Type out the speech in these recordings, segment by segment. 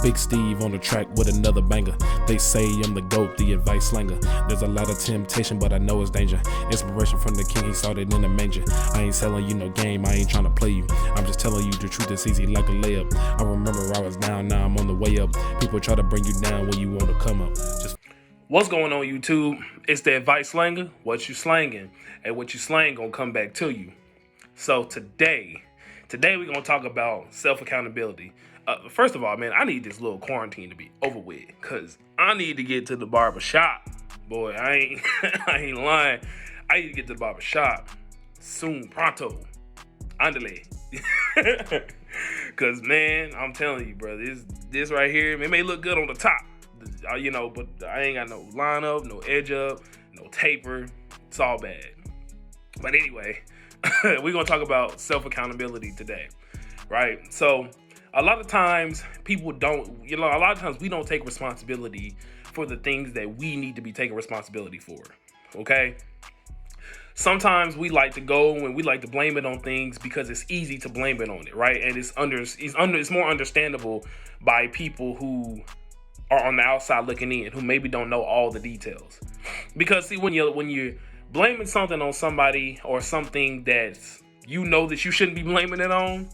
Big Steve on the track with another banger. They say I'm the GOAT, the advice slanger. There's a lot of temptation, but I know it's danger. Inspiration from the king, he started in the manger. I ain't selling you no game, I ain't trying to play you. I'm just telling you the truth, it's easy like a layup. I remember I was down, now I'm on the way up. People try to bring you down when you want to come up. What's going on, YouTube? It's the advice slanger. What you slanging, and what you slang gonna come back to you. So today we're gonna talk about self-accountability. First of all, man, I need this little quarantine to be over with, cause I need to get to the barber shop. Boy, I ain't lying. I need to get to the barber shop soon, pronto, andale. Cause man, I'm telling you, bro, this right here, it may look good on the top, but I ain't got no line up, no edge up, no taper. It's all bad. But anyway, we're gonna talk about self-accountability today, right? So a lot of times people don't, a lot of times we don't take responsibility for the things that we need to be taking responsibility for, okay? Sometimes we like to go and we like to blame it on things because it's easy to blame it on it, right? And it's more understandable by people who are on the outside looking in, who maybe don't know all the details. Because see, when you're blaming something on somebody or something that you know that you shouldn't be blaming it on,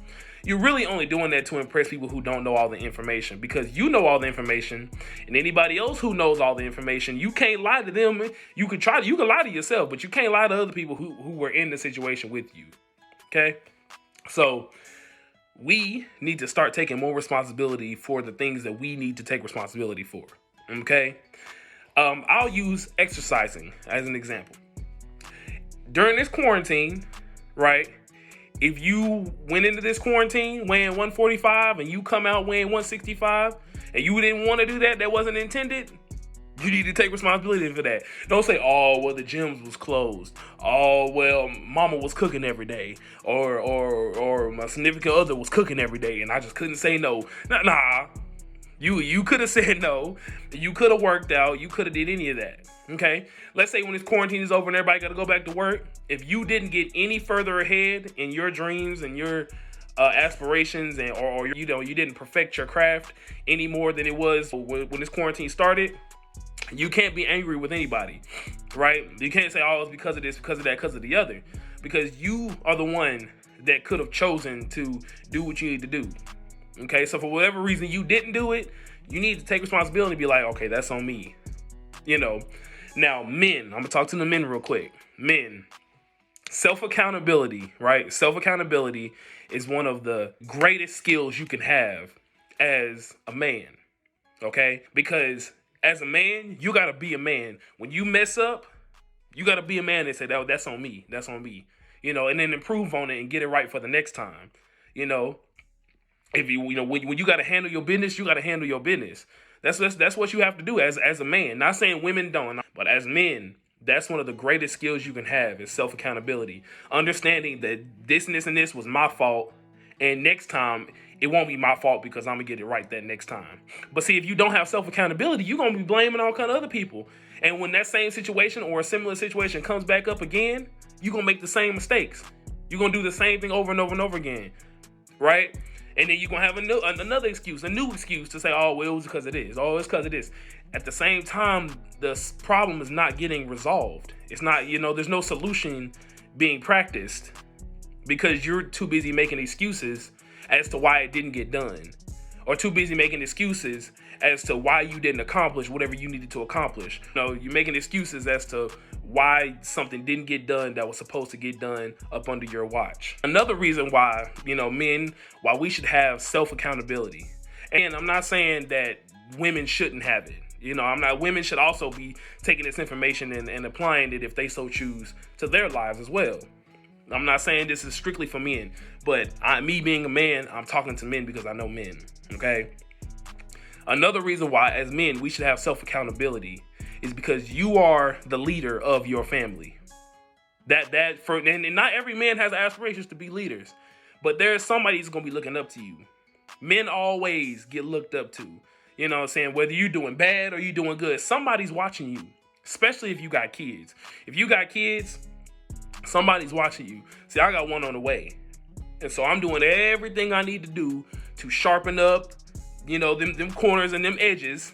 you're really only doing that to impress people who don't know all the information, because you know all the information, and anybody else who knows all the information, you can't lie to them. You can lie to yourself, but you can't lie to other people who were in the situation with you. Okay? So we need to start taking more responsibility for the things that we need to take responsibility for. Okay? I'll use exercising as an example. During this quarantine, right? If you went into this quarantine weighing 145 and you come out weighing 165 and you didn't want to do that wasn't intended, you need to take responsibility for that. Don't say, oh, well, the gyms was closed. Oh, well, mama was cooking every day. Or my significant other was cooking every day and I just couldn't say no. Nah. You could have said no. You could have worked out. You could have did any of that. Okay? Let's say when this quarantine is over and everybody got to go back to work. If you didn't get any further ahead in your dreams and your aspirations, or you didn't perfect your craft any more than it was when this quarantine started, you can't be angry with anybody, right? You can't say, oh, it's because of this, because of that, because of the other, because you are the one that could have chosen to do what you need to do. Okay, so for whatever reason you didn't do it, you need to take responsibility and be like, okay, that's on me. Now, men, I'm gonna talk to the men real quick. Men, self-accountability, right? Self-accountability is one of the greatest skills you can have as a man, okay? Because as a man, you gotta be a man. When you mess up, you gotta be a man and say, that's on me, and then improve on it and get it right for the next time, If when you got to handle your business, you got to handle your business. That's what you have to do as a man. Not saying women don't, but as men, that's one of the greatest skills you can have is self-accountability. Understanding that this and this and this was my fault, and next time it won't be my fault because I'm gonna get it right that next time. But see, if you don't have self-accountability, you're gonna be blaming all kind of other people. And when that same situation or a similar situation comes back up again, you're gonna make the same mistakes. You're gonna do the same thing over and over and over again, right? And then you're going to have another excuse, a new excuse to say, oh, well, it was because of this. Oh, it's because of this. At the same time, the problem is not getting resolved. It's not, there's no solution being practiced because you're too busy making excuses as to why it didn't get done, or too busy making excuses as to why you didn't accomplish whatever you needed to accomplish. You're making excuses as to why something didn't get done that was supposed to get done up under your watch. Another reason why, men, why we should have self-accountability. And I'm not saying that women shouldn't have it. Women should also be taking this information and applying it if they so choose to their lives as well. I'm not saying this is strictly for men, but me being a man, I'm talking to men because I know men, okay? Another reason why, as men, we should have self-accountability is because you are the leader of your family. And not every man has aspirations to be leaders, but there's somebody who's going to be looking up to you. Men always get looked up to. You know what I'm saying? Whether you're doing bad or you're doing good, somebody's watching you, especially if you got kids. If you got kids, somebody's watching you. See, I got one on the way. And so I'm doing everything I need to do to sharpen up, them corners and them edges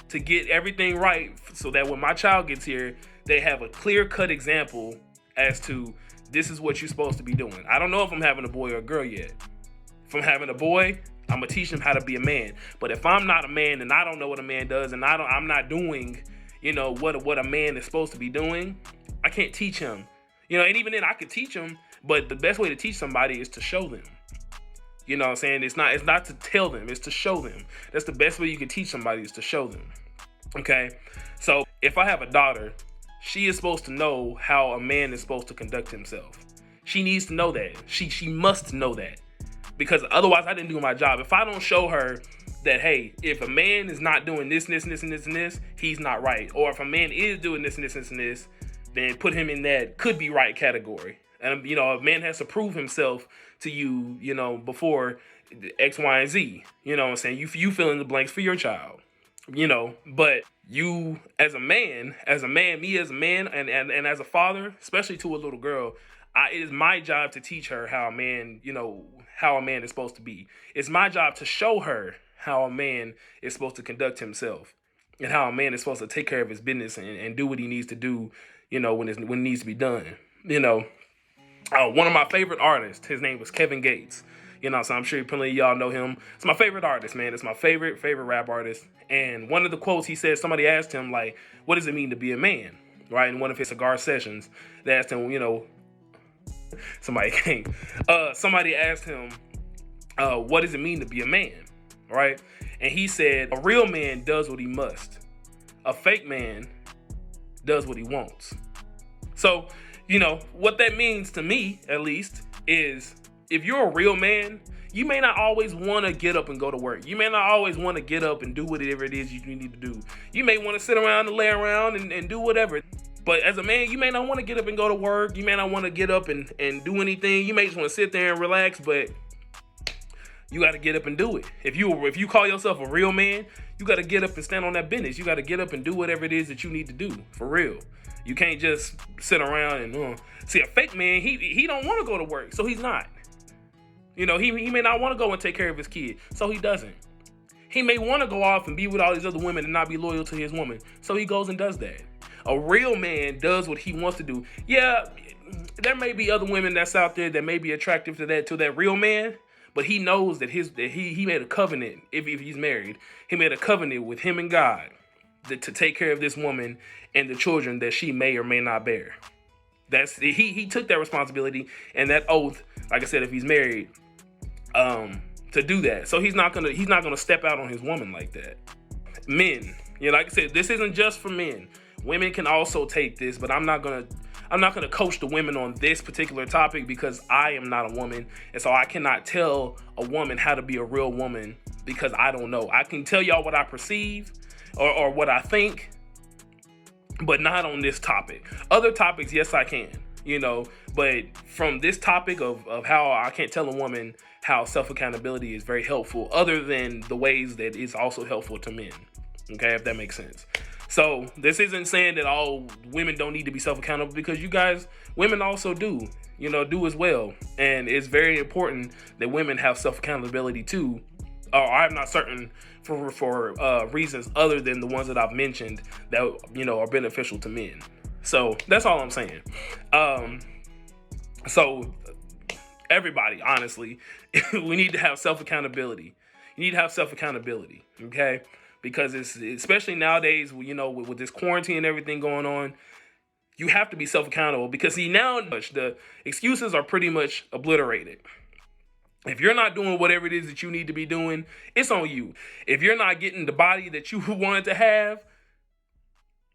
to get everything right, so that when my child gets here, they have a clear-cut example as to this is what you're supposed to be doing. I don't know if I'm having a boy or a girl yet. If I'm having a boy, I'm gonna teach him how to be a man. But if I'm not a man and I don't know what a man does, and I'm not doing, what a man is supposed to be doing, I can't teach him. And even then I could teach him, but the best way to teach somebody is to show them. You know what I'm saying? It's not to tell them, it's to show them. That's the best way you can teach somebody, is to show them. Okay? So if I have a daughter, she is supposed to know how a man is supposed to conduct himself. She needs to know that. She must know that. Because otherwise I didn't do my job. If I don't show her that, hey, if a man is not doing this, and this, and this, and this, and this, he's not right. Or if a man is doing this, and this, and this, then put him in that could be right category. And, a man has to prove himself to you, before X, Y, and Z. You know what I'm saying? You fill in the blanks for your child. But you as a man, me as a man, and as a father, especially to a little girl, it is my job to teach her how a man, how a man is supposed to be. It's my job to show her how a man is supposed to conduct himself, and how a man is supposed to take care of his business and do what he needs to do, when it needs to be done. One of my favorite artists, his name was Kevin Gates. So I'm sure plenty of y'all know him. It's my favorite artist, man. It's my favorite rap artist. And one of the quotes he said, somebody asked him, like, what does it mean to be a man? Right? In one of his cigar sessions, they asked him, somebody came. Somebody asked him, what does it mean to be a man? Right? And he said, a real man does what he must. A fake man does what he wants. So, what that means to me, at least, is if you're a real man, you may not always want to get up and go to work. You may not always want to get up and do whatever it is you need to do. You may want to sit around and lay around and do whatever. But as a man, you may not want to get up and go to work. You may not want to get up and do anything. You may just want to sit there and relax, but you got to get up and do it. If you call yourself a real man, you got to get up and stand on that business. You got to get up and do whatever it is that you need to do, for real. You can't just sit around and see a fake man. He don't want to go to work, so he's not. He may not want to go and take care of his kid, so he doesn't. He may want to go off and be with all these other women and not be loyal to his woman, so he goes and does that. A real man does what he wants to do. Yeah, there may be other women that's out there that may be attractive to that real man, but he knows that he made a covenant. If he's married, he made a covenant with him and God to take care of this woman and the children that she may or may not bear. He took that responsibility and that oath. Like I said, if he's married, to do that. So he's not gonna step out on his woman like that. Men, like I said, this isn't just for men. Women can also take this, but I'm not gonna coach the women on this particular topic because I am not a woman, and so I cannot tell a woman how to be a real woman because I don't know. I can tell y'all what I perceive or what I think, but not on this topic. Other topics, yes, I can. But from this topic of how I can't tell a woman how self-accountability is very helpful, other than the ways that it's also helpful to men. Okay, if that makes sense. So this isn't saying that all women don't need to be self-accountable, because you guys, women also do as well. And it's very important that women have self-accountability too. I'm not certain for reasons other than the ones that I've mentioned that, are beneficial to men. So that's all I'm saying. So everybody, honestly, we need to have self-accountability. You need to have self-accountability, okay? Because it's, especially nowadays, with this quarantine and everything going on, you have to be self-accountable because now the excuses are pretty much obliterated. If you're not doing whatever it is that you need to be doing, it's on you. If you're not getting the body that you wanted to have,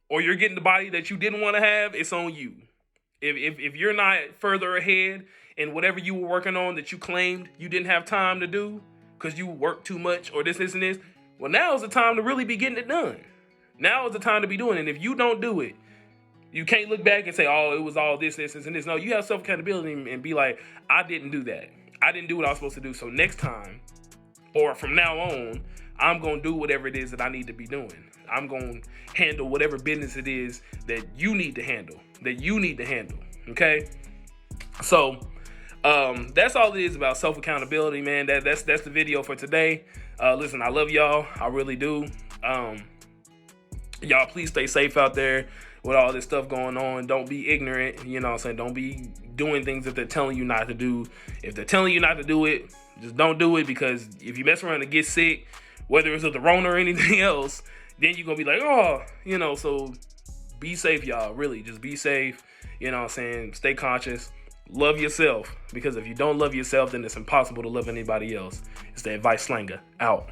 or you're getting the body that you didn't want to have, it's on you. If you're not further ahead in whatever you were working on that you claimed you didn't have time to do because you worked too much or this, and this, well, now is the time to really be getting it done. Now is the time to be doing it. And if you don't do it, you can't look back and say, oh, it was all this, and this. No, you have self-accountability and be like, I didn't do that. I didn't do what I was supposed to do. So next time, or from now on, I'm going to do whatever it is that I need to be doing. I'm going to handle whatever business it is that you need to handle, okay? So That's all it is about self accountability, man. That's the video for today. Listen, I love y'all. I really do. Y'all, please stay safe out there with all this stuff going on. Don't be ignorant. You know what I'm saying? Don't be doing things that they're telling you not to do. If they're telling you not to do it, just don't do it, because if you mess around and get sick, whether it's with the Rona or anything else, then you're going to be like, oh, you know, so be safe, y'all. Really, just be safe. You know what I'm saying? Stay conscious. Love yourself, because if you don't love yourself, then it's impossible to love anybody else. It's the Advice Slanger. Out.